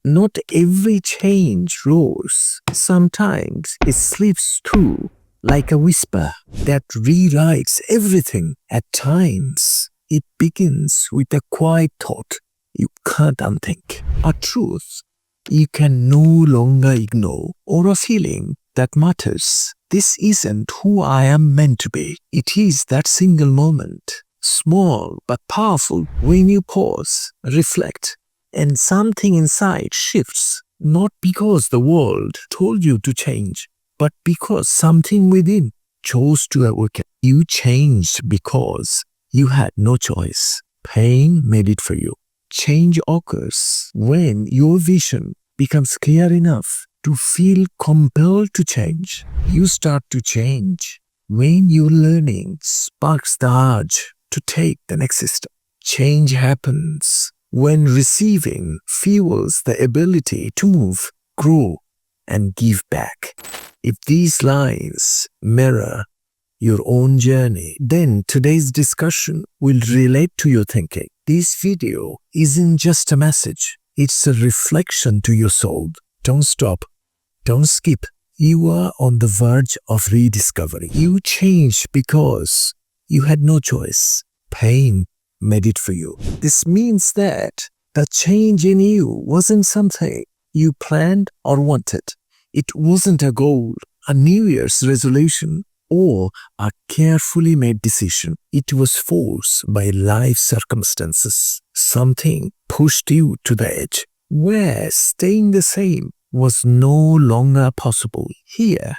Not every change roars. Sometimes it slips through like a whisper that rewrites everything. At times, it begins with a quiet thought you can't unthink, a truth you can no longer ignore, or a feeling that matters. This isn't who I am meant to be. It is that single moment, small but powerful, when you pause, reflect, and something inside shifts, not because the world told you to change, but because something within chose to awaken. You changed because you had no choice. Pain made it for you. Change occurs when your vision becomes clear enough to feel compelled to change. You start to change when your learning sparks the urge to take the next step. Change happens when receiving fuels the ability to move, grow, and give back. If these lines mirror your own journey, then today's discussion will relate to your thinking. This video isn't just a message, it's a reflection to your soul. Don't stop, don't skip. You are on the verge of rediscovery. You changed because you had no choice. Pain made it for you. This means that the change in you wasn't something you planned or wanted. It wasn't a goal, a New Year's resolution, or a carefully made decision. It was forced by life circumstances. Something pushed you to the edge, where staying the same was no longer possible. Here,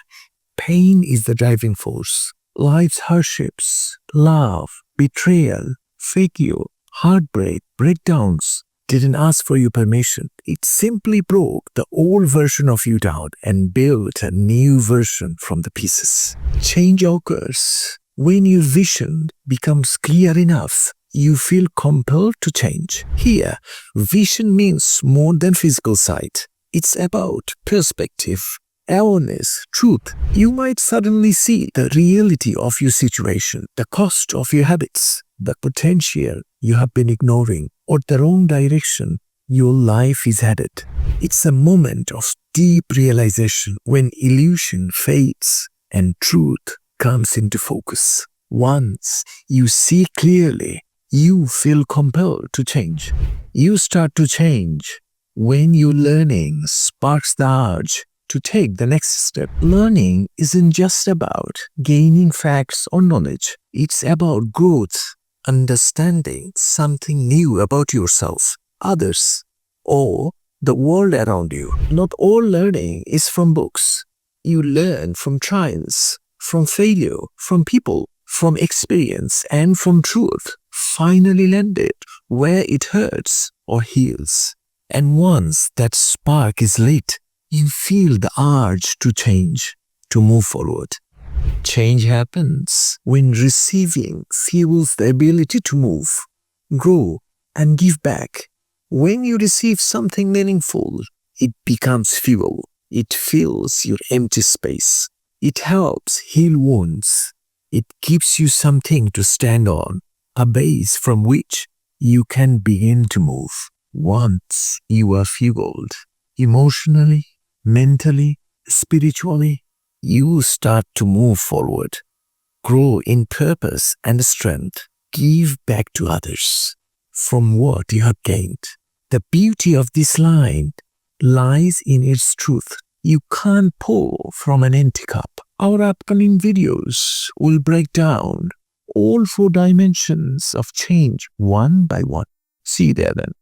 pain is the driving force. Life's hardships, love, betrayal, failure, heartbreak, breakdowns didn't ask for your permission. It simply broke the old version of you down and built a new version from the pieces. Change occurs when your vision becomes clear enough. You feel compelled to change. Here, vision means more than physical sight. It's about perspective, awareness, truth. You might suddenly see the reality of your situation, the cost of your habits, the potential you have been ignoring, or the wrong direction your life is headed. It's a moment of deep realization when illusion fades and truth comes into focus. Once you see clearly, you feel compelled to change. You start to change when your learning sparks the urge to take the next step. Learning isn't just about gaining facts or knowledge. It's about growth, understanding something new about yourself, others, or the world around you. Not all learning is from books. You learn from trials, from failure, from people, from experience, and from truth. Finally landed where it hurts or heals. And once that spark is lit, you feel the urge to change, to move forward. Change happens when receiving fuels the ability to move, grow, and give back. When you receive something meaningful, it becomes fuel. It fills your empty space. It helps heal wounds. It gives you something to stand on, a base from which you can begin to move. Once you are fueled, emotionally, mentally, spiritually, you start to move forward, grow in purpose and strength, give back to others from what you have gained. The beauty of this line lies in its truth. You can't pour from an empty cup. Our upcoming videos will break down all 4 dimensions of change one by one. See you there then.